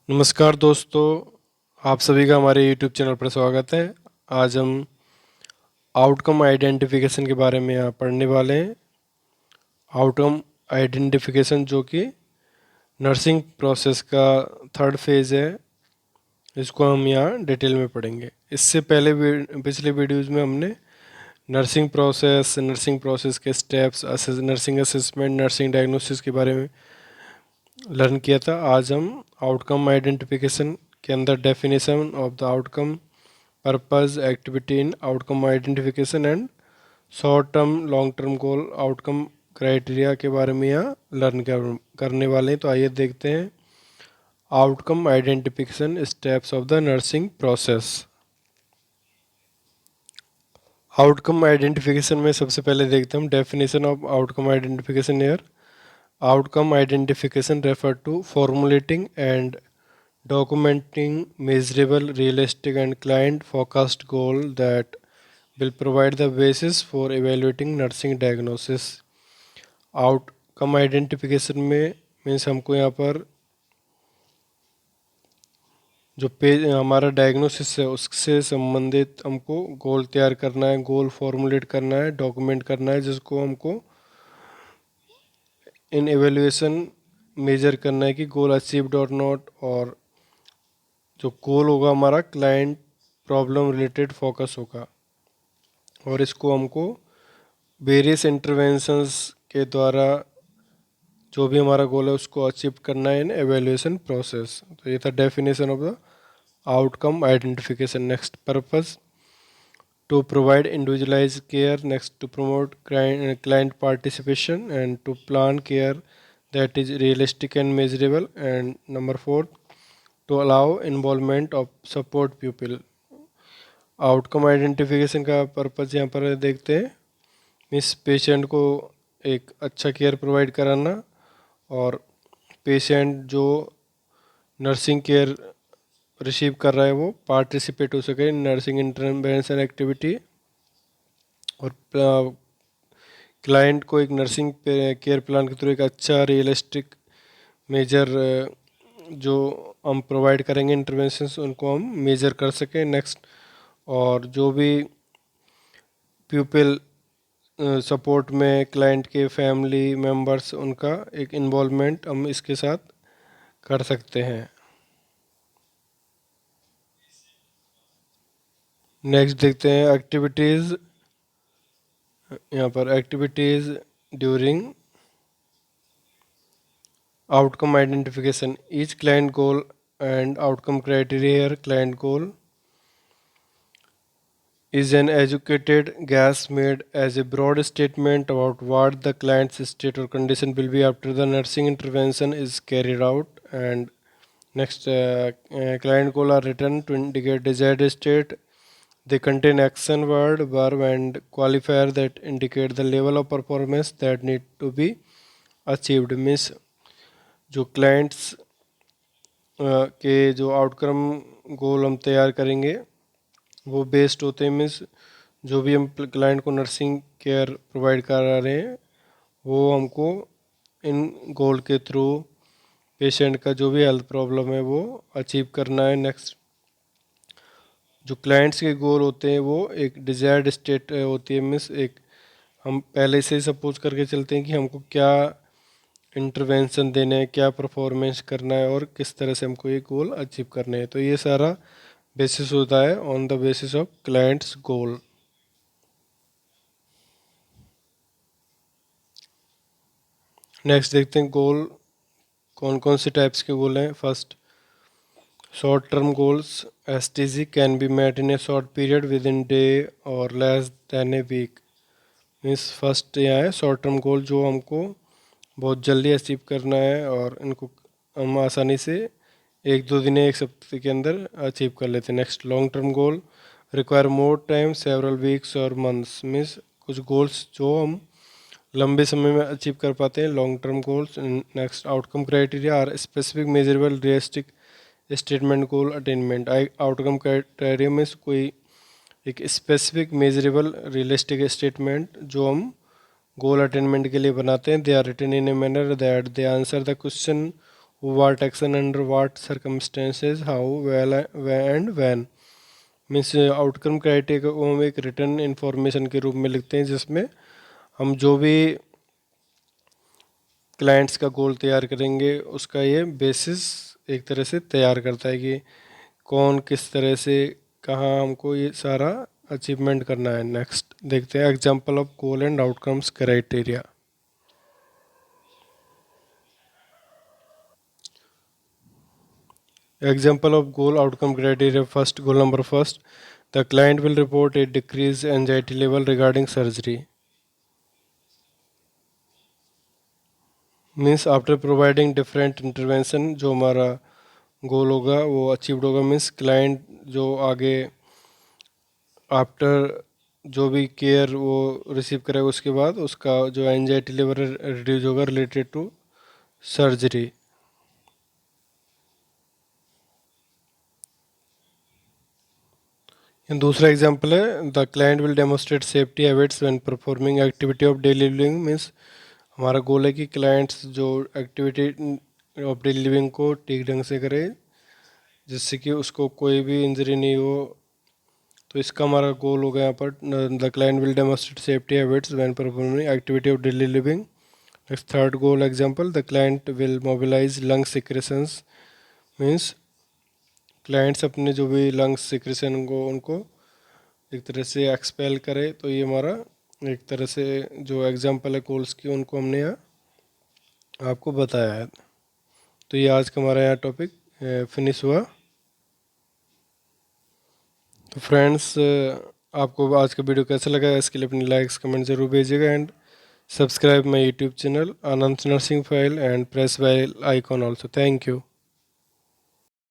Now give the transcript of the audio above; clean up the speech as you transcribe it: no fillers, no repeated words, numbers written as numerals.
नमस्कार दोस्तों, आप सभी का हमारे YouTube चैनल पर स्वागत है। आज हम आउटकम आइडेंटिफिकेशन के बारे में यहाँ पढ़ने वाले हैं। आउटकम आइडेंटिफिकेशन जो कि नर्सिंग प्रोसेस का थर्ड फेज़ है, इसको हम यहाँ डिटेल में पढ़ेंगे। इससे पहले पिछले वीडियोज़ में हमने नर्सिंग प्रोसेस के steps, nursing assessment, nursing diagnosis के बारे में लर्न किया था। आज हम आउटकम आइडेंटिफिकेशन के अंदर definition of the outcome, purpose, activity in outcome identification and short term long term goal outcome criteria के बारे में यहाँ लर्न करने वाले हैं। तो आइए देखते हैं outcome identification steps of the nursing process. Outcome identification में सबसे पहले देखते हैं हम definition of outcome identification. Year outcome identification refer to formulating and documenting measurable, realistic and client focused goal that will provide the basis for evaluating nursing diagnosis. Outcome identification में means हमको यहाँ पर जो पेज हमारा diagnosis है उससे संबंधित हमको गोल तैयार करना है, गोल फॉर्मुलेट करना है, डॉक्यूमेंट करना है, जिसको हमको इन एवेल्यूएशन मेजर करना है कि गोल अचीव्ड और नॉट। और जो गोल होगा हमारा क्लाइंट प्रॉब्लम रिलेटेड फोकस होगा, और इसको हमको वेरियस इंटरवेंशंस के द्वारा जो भी हमारा गोल है उसको अचीव करना है इन एवेल्यूएशन प्रोसेस। तो ये था definition of the outcome identification. Next, purpose to provide individualized care. Next, to promote client participation and to plan care that is realistic and measurable. And number 4, to allow involvement of support pupil. Outcome identification का purpose यहाँ पर देखते हैं, means patient को एक अच्छा care provide कराना और पेशेंट जो नर्सिंग केयर रिसीव कर रहा है वो पार्टिसिपेट हो सके नर्सिंग इंटरवेंशन एक्टिविटी, और क्लाइंट को एक नर्सिंग केयर प्लान के थ्रू एक अच्छा रियलिस्टिक मेजर जो हम प्रोवाइड करेंगे इंटरवेंशंस उनको हम मेजर कर सकें। नेक्स्ट, और जो भी प्यूपिल सपोर्ट में क्लाइंट के फैमिली मेम्बर्स उनका एक इन्वॉल्वमेंट हम इसके साथ कर सकते हैं। नेक्स्ट देखते हैं एक्टिविटीज़। यहाँ पर activities during outcome identification, each client goal and outcome criteria. Client goal is an educated guess made as a broad statement about what the client's state or condition will be after the nursing intervention is carried out. And next, client goal are written to indicate desired state. They contain action word, verb and qualifier that indicate the level of performance that need to be achieved. Means जो clients के जो outcome गोल हम तैयार करेंगे वो based होते हैं, means जो भी हम क्लाइंट को नर्सिंग केयर प्रोवाइड करा रहे हैं वो हमको इन गोल के थ्रू पेशेंट का जो भी हेल्थ प्रॉब्लम है वो अचीव करना है। नेक्स्ट, जो क्लाइंट्स के गोल होते हैं वो एक डिजायर्ड स्टेट होती है, मीन्स एक हम पहले से ही सपोज करके चलते हैं कि हमको क्या इंटरवेंशन देने हैं, क्या परफॉर्मेंस करना है और किस तरह से हमको ये गोल अचीव करने हैं। तो ये सारा बेसिस होता है on the basis of clients goal. Next देखते हैं गोल कौन कौन से टाइप्स के गोल हैं। First, short term goals STG can be met in a short period within day और less than a week. Means first यहाँ है शॉर्ट टर्म गोल जो हमको बहुत जल्दी अचीव करना है और इनको हम आसानी से एक दो दिन एक हफ्ते के अंदर अचीव कर लेते हैं। Next, long term goal require more time, several weeks और मंथ्स। मीन्स कुछ गोल्स जो हम लंबे समय में अचीव कर पाते हैं, long term goals. Next, outcome criteria are specific measurable realistic statement goal attainment. Outcome criteria में कोई एक स्पेसिफिक मेजरेबल रियलिस्टिक स्टेटमेंट जो हम गोल अटेनमेंट के लिए बनाते हैं। They are written in a manner that they answer the question what action under what circumstances, how, well, and when। Means outcome criteria को हम एक रिटर्न इन्फॉर्मेशन के रूप में लिखते हैं, जिसमें हम जो भी क्लाइंट्स का गोल तैयार करेंगे उसका ये बेसिस एक तरह से तैयार करता है कि कौन किस तरह से कहाँ हमको ये सारा अचीवमेंट करना है। नेक्स्ट देखते हैं example of goal and outcomes criteria. Example of goal outcome criteria. First, goal number first, the client will report a decreased anxiety level regarding surgery। Means after providing different intervention जो हमारा गोल होगा वो achieved होगा। Means client जो आगे after जो भी care वो रिसीव करेगा उसके बाद उसका जो एंजाइटी लेवल रिड्यूज होगा रिलेटेड टू सर्जरी। दूसरा एग्जांपल है the client will demonstrate safety habits when performing activity of daily living. Means हमारा गोल है कि क्लाइंट्स जो एक्टिविटी ऑफ डेली लिविंग को ठीक ढंग से करे जिससे कि उसको कोई भी इंजरी नहीं हो। तो इसका हमारा गोल होगा यहाँ पर the client will demonstrate safety habits when performing activity of daily living. Next third goal example the client will mobilize lung secretions. Means clients अपने जो भी लंग्स सिक्रेशन को उनको एक तरह से एक्सपेल करे। तो ये हमारा एक तरह से जो एग्जांपल है गोल्स की उनको हमने यहाँ आपको बताया है। तो ये आज का हमारा यहाँ टॉपिक फिनिश हुआ। तो फ्रेंड्स आपको आज का वीडियो कैसा लगा इसके लिए अपनी लाइक्स कमेंट ज़रूर भेजिएगा and subscribe my YouTube channel Anand nursing file and press bell icon also. Thank you.